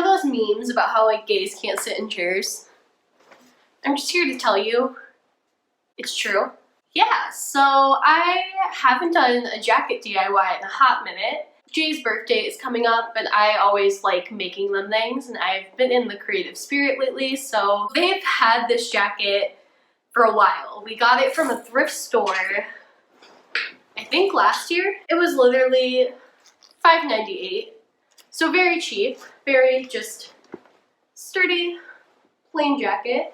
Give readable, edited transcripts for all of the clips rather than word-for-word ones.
know those memes about how like gays can't sit in chairs? I'm just here to tell you it's true. Yeah, so I haven't done a jacket DIY in a hot minute. Jay's birthday is coming up and I always like making them things, and I've been in the creative spirit lately, so they've had this jacket for a while. We got it from a thrift store, I think last year. It was literally $5.98, so very cheap, very just sturdy, plain jacket.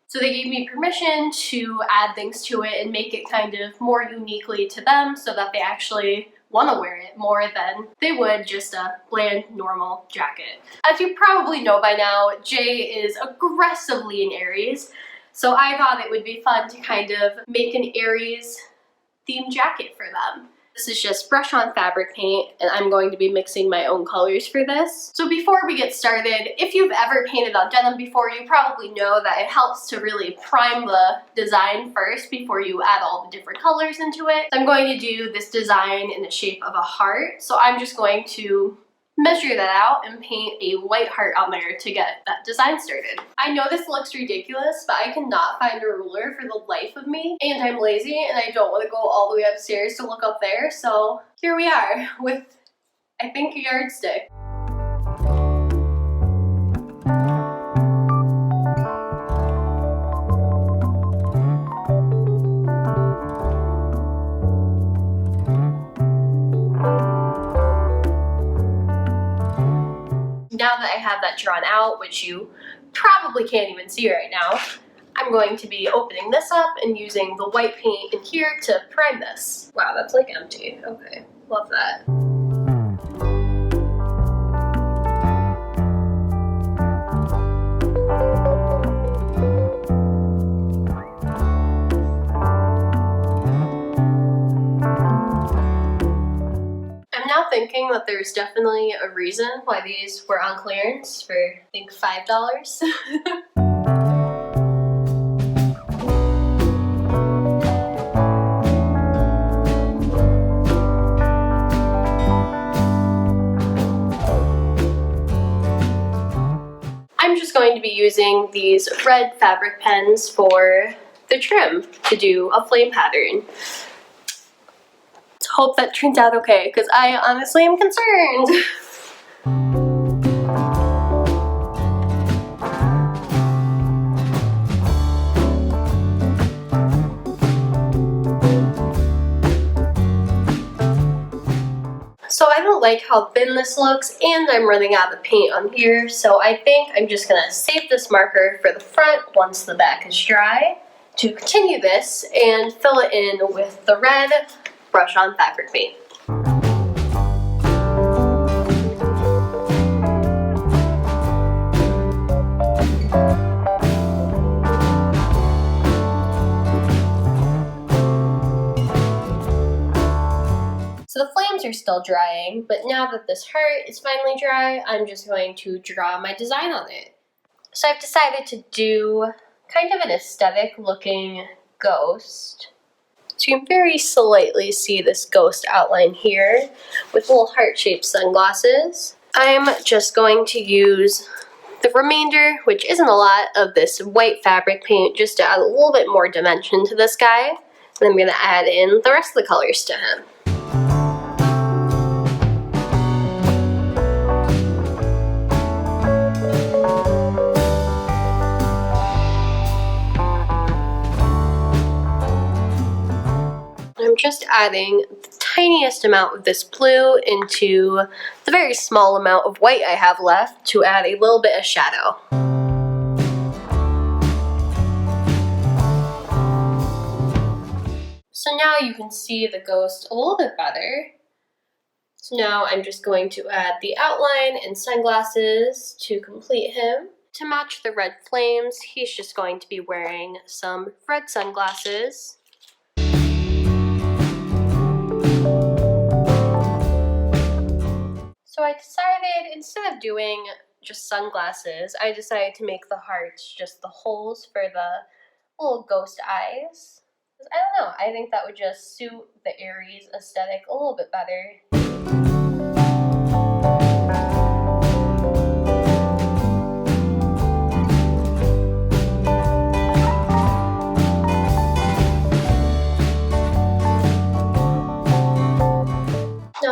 So they gave me permission to add things to it and make it kind of more uniquely to them so that they actually want to wear it more than they would just a bland normal jacket. As you probably know by now, Jay is aggressively an Aries, so I thought it would be fun to kind of make an Aries themed jacket for them. This is just brush on fabric paint, and I'm going to be mixing my own colors for this. So before we get started, if you've ever painted on denim before, you probably know that it helps to really prime the design first before you add all the different colors into it. So I'm going to do this design in the shape of a heart. So I'm just going to measure that out and paint a white heart on there to get that design started. I know this looks ridiculous, but I cannot find a ruler for the life of me, and I'm lazy and I don't want to go all the way upstairs to look up there, so here we are with, I think, a yardstick. Now that I have that drawn out, which you probably can't even see right now, I'm going to be opening this up and using the white paint in here to prime this. Wow, that's like empty. Okay, love that. Thinking that there's definitely a reason why these were on clearance for, I think, $5. I'm just going to be using these red fabric pens for the trim to do a flame pattern. Hope that turns out okay, because I honestly am concerned. So I don't like how thin this looks, and I'm running out of paint on here, so I think I'm just gonna save this marker for the front once the back is dry to continue this and fill it in with the red brush on fabric paint. So the flames are still drying, but now that this heart is finally dry, I'm just going to draw my design on it. So I've decided to do kind of an aesthetic looking ghost. So you can very slightly see this ghost outline here with little heart-shaped sunglasses. I'm just going to use the remainder, which isn't a lot, of this white fabric paint just to add a little bit more dimension to this guy. And I'm going to add in the rest of the colors to him. I'm just adding the tiniest amount of this blue into the very small amount of white I have left to add a little bit of shadow. So now you can see the ghost a little bit better. So now I'm just going to add the outline and sunglasses to complete him. To match the red flames, he's just going to be wearing some red sunglasses. So I decided, instead of doing just sunglasses, I decided to make the hearts just the holes for the little ghost eyes. I don't know, I think that would just suit the Aries aesthetic a little bit better.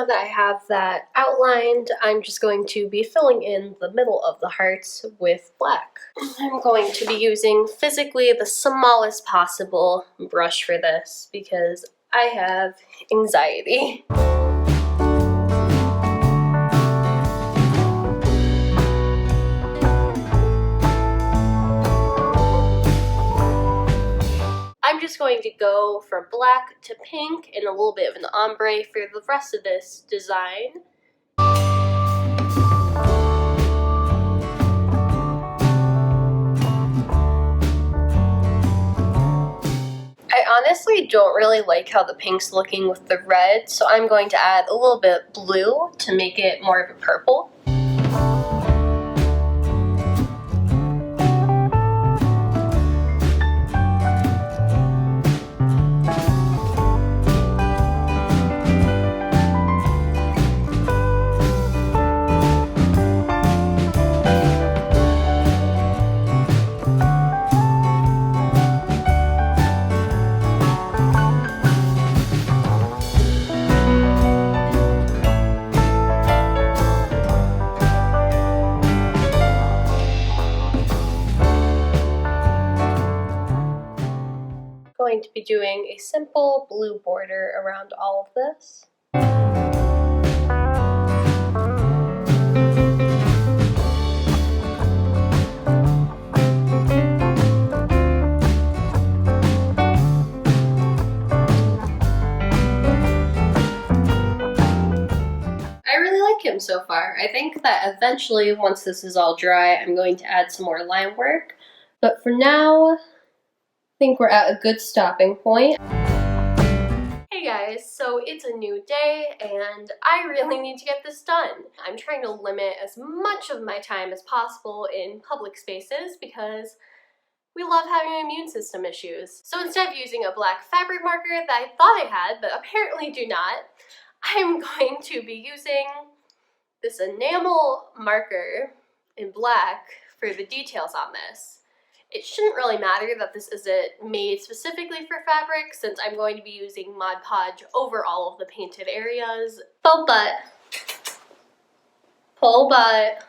now that I have that outlined, I'm just going to be filling in the middle of the hearts with black. I'm going to be using physically the smallest possible brush for this because I have anxiety. I'm just going to go from black to pink and a little bit of an ombre for the rest of this design. I honestly don't really like how the pink's looking with the red, so I'm going to add a little bit of blue to make it more of a purple. Going to be doing a simple blue border around all of this. I really like him so far. I think that eventually, once this is all dry, I'm going to add some more line work. But for now, I think we're at a good stopping point. Hey guys, so it's a new day and I really need to get this done. I'm trying to limit as much of my time as possible in public spaces because we love having immune system issues. So instead of using a black fabric marker that I thought I had, but apparently do not, I'm going to be using this enamel marker in black for the details on this. It shouldn't really matter that this isn't made specifically for fabric since I'm going to be using Mod Podge over all of the painted areas. Pull butt. Pull butt.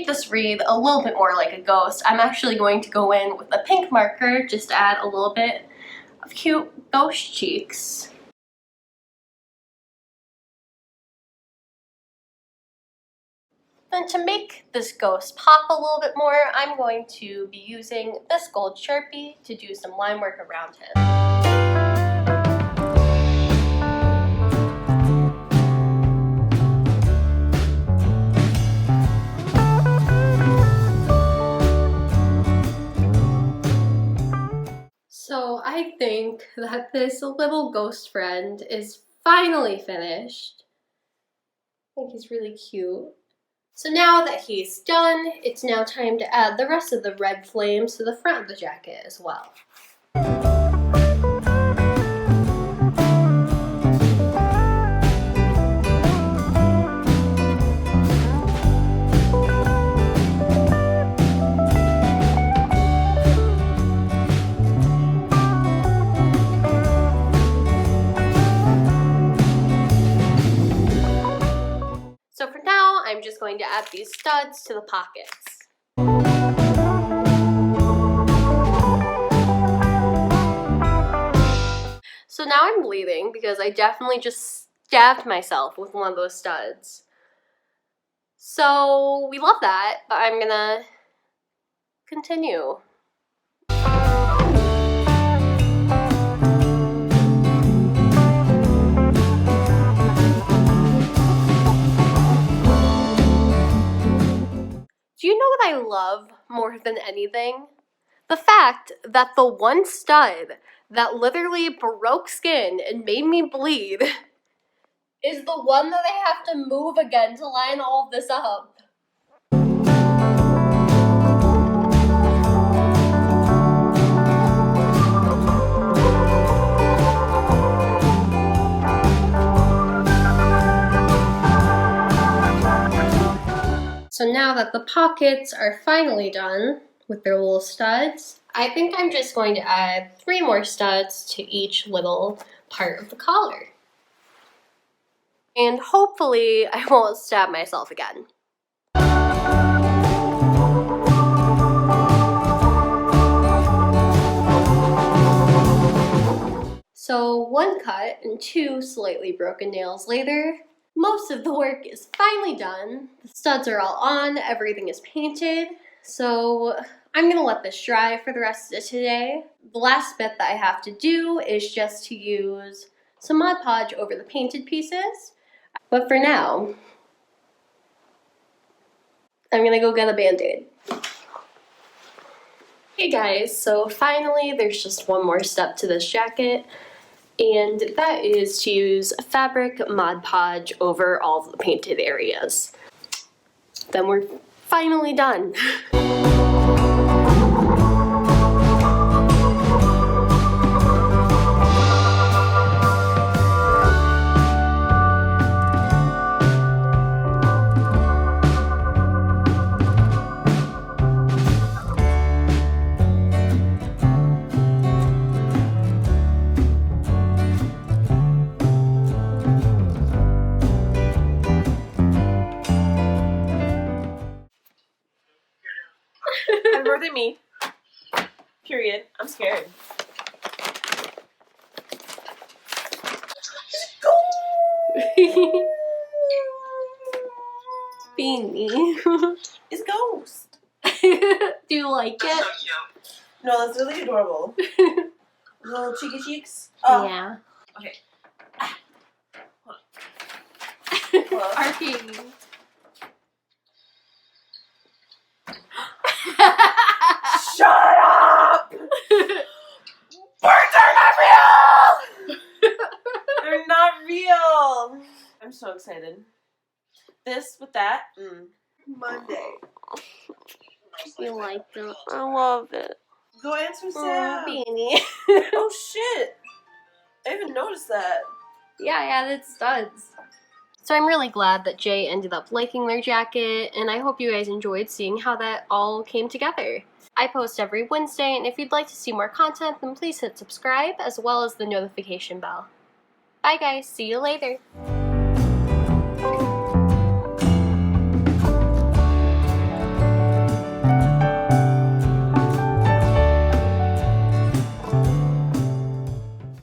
This read a little bit more like a ghost, I'm actually going to go in with a pink marker just to add a little bit of cute ghost cheeks. And to make this ghost pop a little bit more, I'm going to be using this gold Sharpie to do some line work around him. So I think that this little ghost friend is finally finished. I think he's really cute. So now that he's done, it's now time to add the rest of the red flames to the front of the jacket as well. So for now, I'm just going to add these studs to the pockets. So now I'm bleeding because I definitely just stabbed myself with one of those studs. So we love that, but I'm gonna continue. Do you know what I love more than anything? The fact that the one stud that literally broke skin and made me bleed is the one that I have to move again to line all of this up. now that the pockets are finally done with their little studs, I think I'm just going to add 3 more studs to each little part of the collar. And hopefully I won't stab myself again. So 1 cut and 2 slightly broken nails later, most of the work is finally done. The studs are all on, everything is painted, so I'm gonna let this dry for the rest of today. The last bit that I have to do is just to use some Mod Podge over the painted pieces. But for now, I'm gonna go get a Band-Aid. Hey guys, so finally there's just one more step to this jacket, and that is to use fabric Mod Podge over all the painted areas. Then we're finally done. Happy birthday, me. Period. I'm scared. Beanie. It's Ghost. Do you like it? No, that's really adorable. Little cheeky cheeks. Oh. Yeah. Okay. Arcade. Shut up! Birds are not real! They're not real! I'm so excited. This with that. Monday. You like it? I love it. Go answer Sam. Beanie. Oh shit! I didn't even noticed that. Yeah, I added studs. So I'm really glad that Jay ended up liking their jacket, and I hope you guys enjoyed seeing how that all came together. I post every Wednesday, and if you'd like to see more content, then please hit subscribe, as well as the notification bell. Bye guys, see you later!